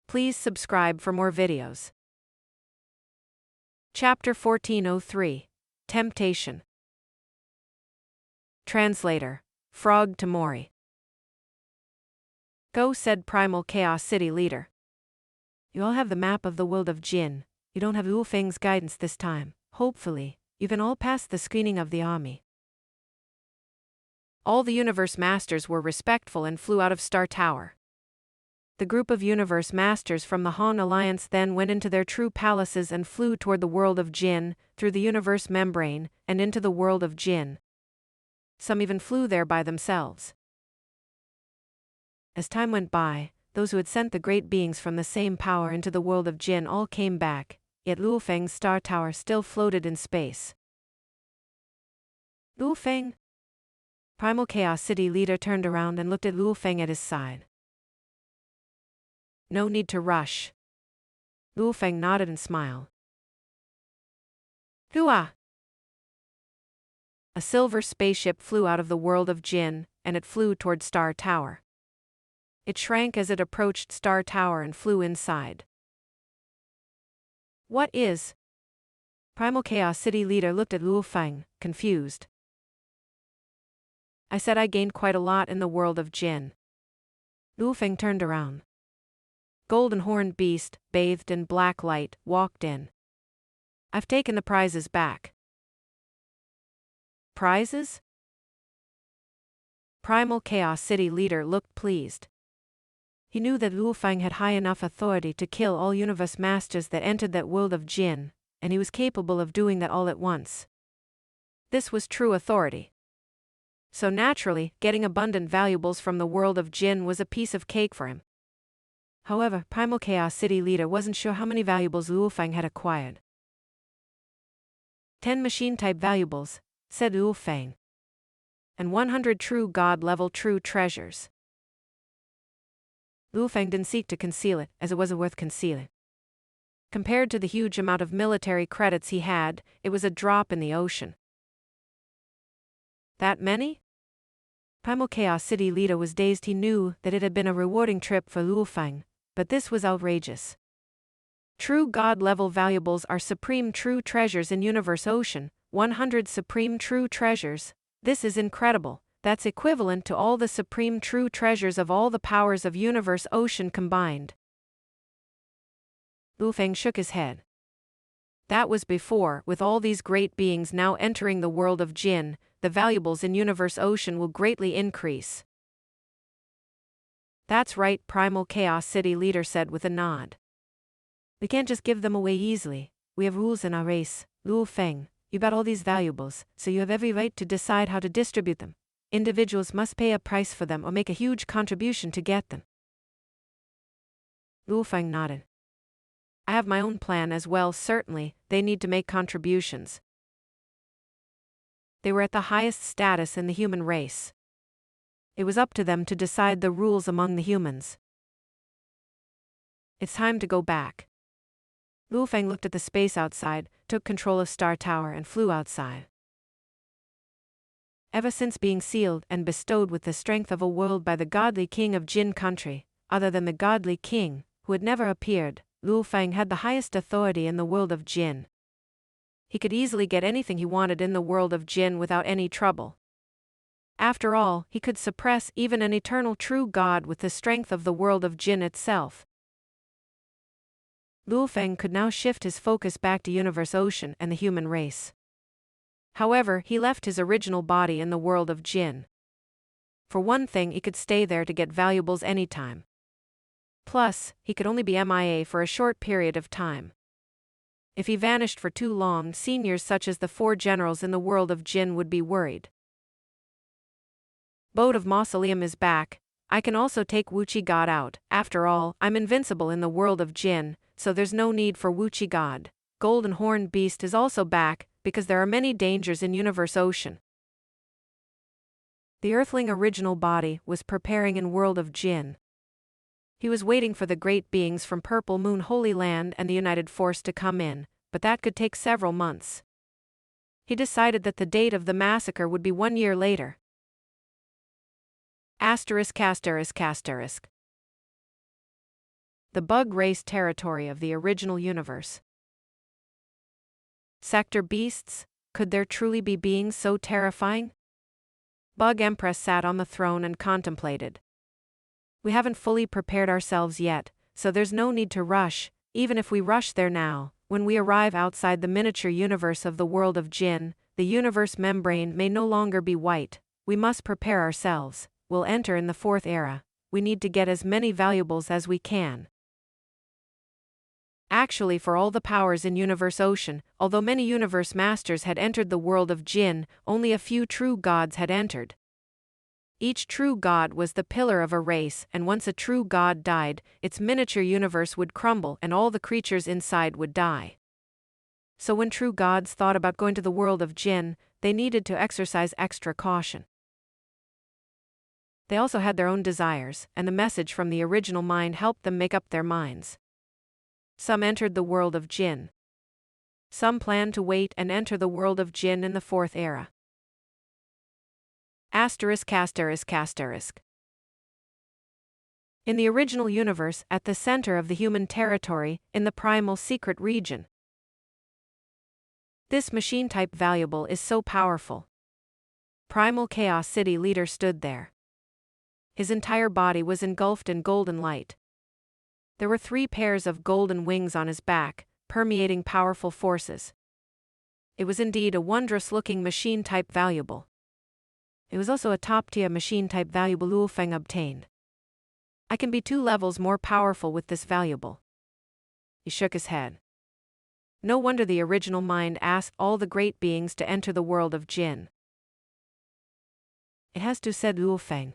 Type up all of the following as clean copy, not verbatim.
Please subscribe for more videos. Chapter 1403. Temptation. Translator. Frog to Mori. Go, said Primal Chaos City Leader. You all have the map of the world of Jin. You don't have Wu Feng's guidance this time. Hopefully, you can all pass the screening of the army. All the Universe Masters were respectful and flew out of Star Tower. The group of Universe Masters from the Han Alliance then went into their true palaces and flew toward the world of Jin, through the universe membrane, and into the world of Jin. Some even flew there by themselves. As time went by, those who had sent the great beings from the same power into the world of Jin all came back, yet Lu Feng's Star Tower still floated in space. Lu Feng? Primal Chaos City Leader turned around and looked at Lu Feng at his side. No need to rush. Lu Feng nodded and smiled. Hua! A silver spaceship flew out of the world of Jin, and it flew toward Star Tower. It shrank as it approached Star Tower and flew inside. What is? Primal Chaos City Leader looked at Lu Feng, confused. I said I gained quite a lot in the world of Jin. Lu Feng turned around. Golden Horned Beast, bathed in black light, walked in. I've taken the prizes back. Prizes? Primal Chaos City Leader looked pleased. He knew that Lu Feng had high enough authority to kill all Universe Masters that entered that world of Jin, and he was capable of doing that all at once. This was true authority. So naturally, getting abundant valuables from the world of Jin was a piece of cake for him. However, Primal Chaos City Leader wasn't sure how many valuables Lu Feng had acquired. 10 machine-type valuables, said Lu Feng. And 100 true god-level true treasures. Lu Feng didn't seek to conceal it, as it wasn't worth concealing. Compared to the huge amount of military credits he had, it was a drop in the ocean. That many? Primal Chaos City Leader was dazed. He knew that it had been a rewarding trip for Lu Feng, but this was outrageous. True god-level valuables are supreme true treasures in Universe Ocean, 100 supreme true treasures. This is incredible. That's equivalent to all the supreme true treasures of all the powers of Universe Ocean combined. Lu Feng shook his head. That was before. With all these great beings now entering the world of Jin, the valuables in Universe Ocean will greatly increase. That's right, Primal Chaos City Leader said with a nod. We can't just give them away easily. We have rules in our race. Lu Feng, you got all these valuables, so you have every right to decide how to distribute them. Individuals must pay a price for them or make a huge contribution to get them. Lu Feng nodded. I have my own plan as well. Certainly, they need to make contributions. They were at the highest status in the human race. It was up to them to decide the rules among the humans. It's time to go back. Lu Feng looked at the space outside, took control of Star Tower and flew outside. Ever since being sealed and bestowed with the strength of a world by the godly king of Jin country, other than the godly king, who had never appeared, Lu Feng had the highest authority in the world of Jin. He could easily get anything he wanted in the world of Jin without any trouble. After all, he could suppress even an eternal true god with the strength of the world of Jin itself. Lu Feng could now shift his focus back to Universe Ocean and the human race. However, he left his original body in the world of Jin. For one thing, he could stay there to get valuables anytime. Plus, he could only be MIA for a short period of time. If he vanished for too long, seniors such as the 4 generals in the world of Jin would be worried. Boat of Mausoleum is back. I can also take Wuchi God out. After all, I'm invincible in the world of Jin, so there's no need for Wuchi God. Golden Horned Beast is also back, because there are many dangers in Universe Ocean. The Earthling original body was preparing in world of Jin. He was waiting for the great beings from Purple Moon Holy Land and the United Force to come in, but that could take several months. He decided that the date of the massacre would be 1 year later. ******. the bug race territory of the original universe. Sector beasts? Could there truly be beings so terrifying? Bug Empress sat on the throne and contemplated. We haven't fully prepared ourselves yet, so there's no need to rush. Even if we rush there now, when we arrive outside the miniature universe of the world of Jinn, the universe membrane may no longer be white. We must prepare ourselves. We'll enter in the fourth era. We need to get as many valuables as we can. Actually, for all the powers in Universe Ocean, although many universe masters had entered the world of Jinn, only a few true gods had entered. Each true god was the pillar of a race, and once a true god died, its miniature universe would crumble and all the creatures inside would die. So when true gods thought about going to the world of Jinn, they needed to exercise extra caution. They also had their own desires, and the message from the original mind helped them make up their minds. Some entered the world of Jinn. Some planned to wait and enter the world of Jinn in the fourth era. Asterisk. In the original universe, at the center of the human territory, in the primal secret region. This machine-type valuable is so powerful. Primal Chaos City leader stood there. His entire body was engulfed in golden light. There were 3 pairs of golden wings on his back, permeating powerful forces. It was indeed a wondrous-looking machine-type valuable. It was also a top-tier machine-type valuable Luo Feng obtained. I can be 2 levels more powerful with this valuable. He shook his head. No wonder the original mind asked all the great beings to enter the world of Jinn. It has to, said Luo Feng.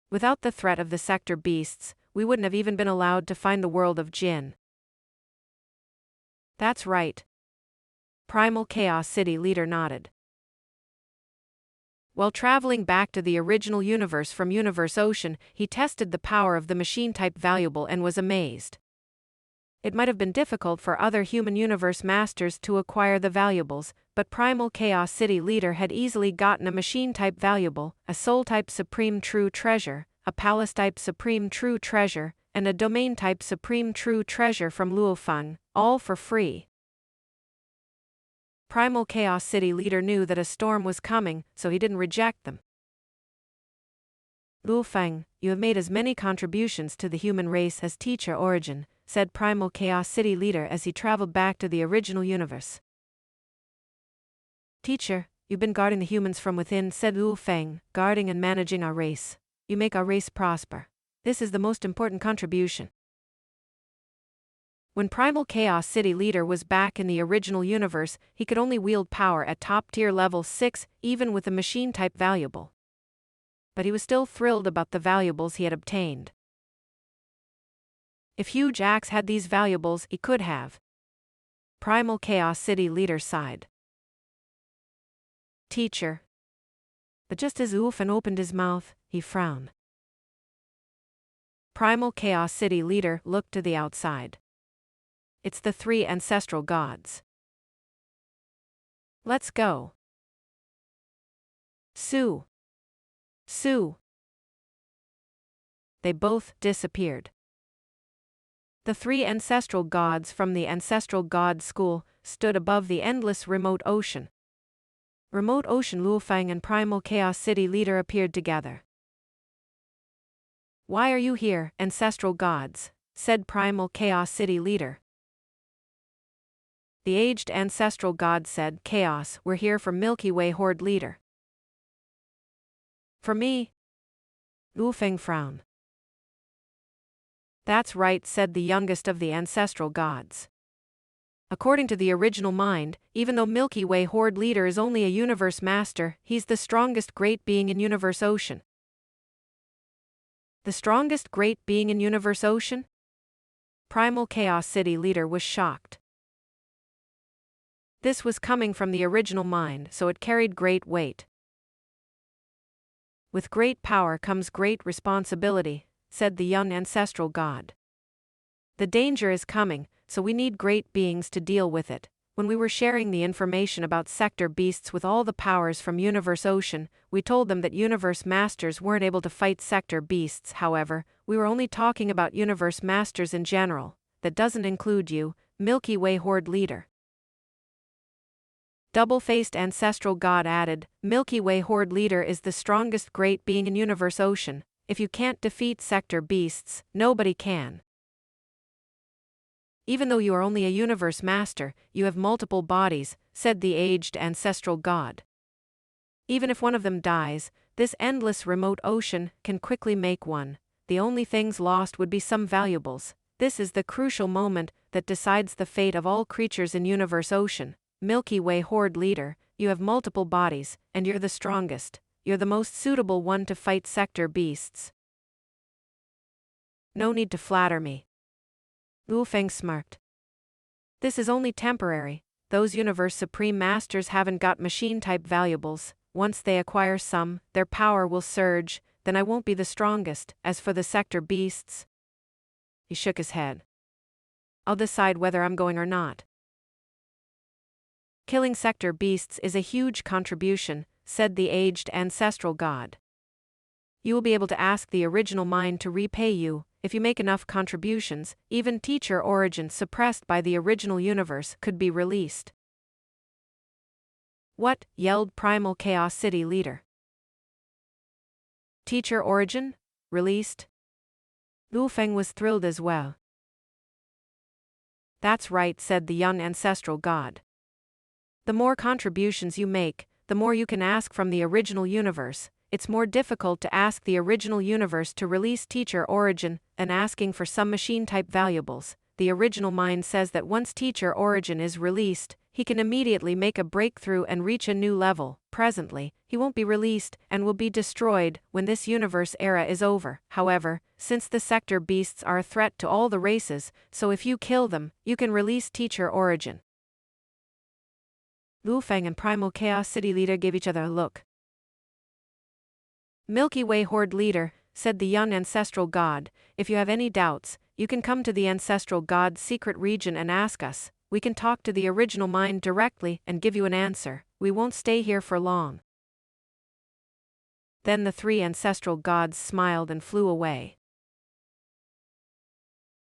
Without the threat of the sector beasts, we wouldn't have even been allowed to find the world of Jinn. That's right. Primal Chaos City leader nodded. While traveling back to the original universe from Universe Ocean, he tested the power of the machine-type valuable and was amazed. It might have been difficult for other human universe masters to acquire the valuables, but Primal Chaos City leader had easily gotten a machine-type valuable, a soul-type supreme true treasure, a palace-type supreme true treasure, and a domain-type supreme true treasure from Luo Feng, all for free. Primal Chaos City leader knew that a storm was coming, so he didn't reject them. Luo Feng, you have made as many contributions to the human race as teacher Origin, said Primal Chaos City leader as he traveled back to the original universe. Teacher, you've been guarding the humans from within, said Luo Feng, guarding and managing our race. You make our race prosper. This is the most important contribution. When Primal Chaos City leader was back in the original universe, he could only wield power at top-tier level 6, even with a machine-type valuable. But he was still thrilled about the valuables he had obtained. If Huge Axe had these valuables, he could have. Primal Chaos City leader sighed. Teacher. But just as Luo Feng opened his mouth, he frowned. Primal Chaos City leader looked to the outside. It's the 3 ancestral gods. Let's go. Sue. Sue. They both disappeared. The 3 ancestral gods from the Ancestral God School stood above the endless remote ocean. Remote ocean Luo Feng and Primal Chaos City leader appeared together. Why are you here, ancestral gods? Said Primal Chaos City leader. The aged ancestral god said, Chaos, we're here for Milky Way Horde leader. For me? Luo Feng frowned. That's right, said the youngest of the ancestral gods. According to the original mind, even though Milky Way Horde leader is only a universe master, he's the strongest great being in Universe Ocean. The strongest great being in Universe Ocean? Primal Chaos City leader was shocked. This was coming from the original mind, so it carried great weight. With great power comes great responsibility, said the young ancestral god. The danger is coming, so we need great beings to deal with it. When we were sharing the information about sector beasts with all the powers from Universe Ocean, we told them that Universe Masters weren't able to fight sector beasts. However, we were only talking about Universe Masters in general. That doesn't include you, Milky Way Horde Leader. Double-faced ancestral god added, Milky Way Horde Leader is the strongest great being in Universe Ocean. If you can't defeat sector beasts, nobody can. Even though you are only a Universe Master, you have multiple bodies, said the aged ancestral god. Even if one of them dies, this endless remote ocean can quickly make one. The only things lost would be some valuables. This is the crucial moment that decides the fate of all creatures in Universe Ocean. Milky Way Horde Leader, you have multiple bodies, and you're the strongest. You're the most suitable one to fight sector beasts. No need to flatter me. Wu Feng smirked. This is only temporary. Those Universe Supreme Masters haven't got machine-type valuables. Once they acquire some, their power will surge, then I won't be the strongest. As for the sector beasts... He shook his head. I'll decide whether I'm going or not. Killing sector beasts is a huge contribution, said the aged ancestral god. You will be able to ask the original mind to repay you. If you make enough contributions, even teacher origin suppressed by the original universe could be released. What? Yelled Primal Chaos City leader. Teacher origin? Released? Wu Feng was thrilled as well. That's right, said the young ancestral god. The more contributions you make, the more you can ask from the original universe. It's more difficult to ask the original universe to release teacher origin than asking for some machine-type valuables. The original mind says that once teacher origin is released, he can immediately make a breakthrough and reach a new level. Presently, he won't be released and will be destroyed when this universe era is over. However, since the sector beasts are a threat to all the races, so if you kill them, you can release teacher origin. Wu Feng and Primal Chaos City leader gave each other a look. Milky Way Horde Leader, said the young ancestral god, if you have any doubts, you can come to the ancestral god's secret region and ask us. We can talk to the original mind directly and give you an answer. We won't stay here for long. Then the three ancestral gods smiled and flew away.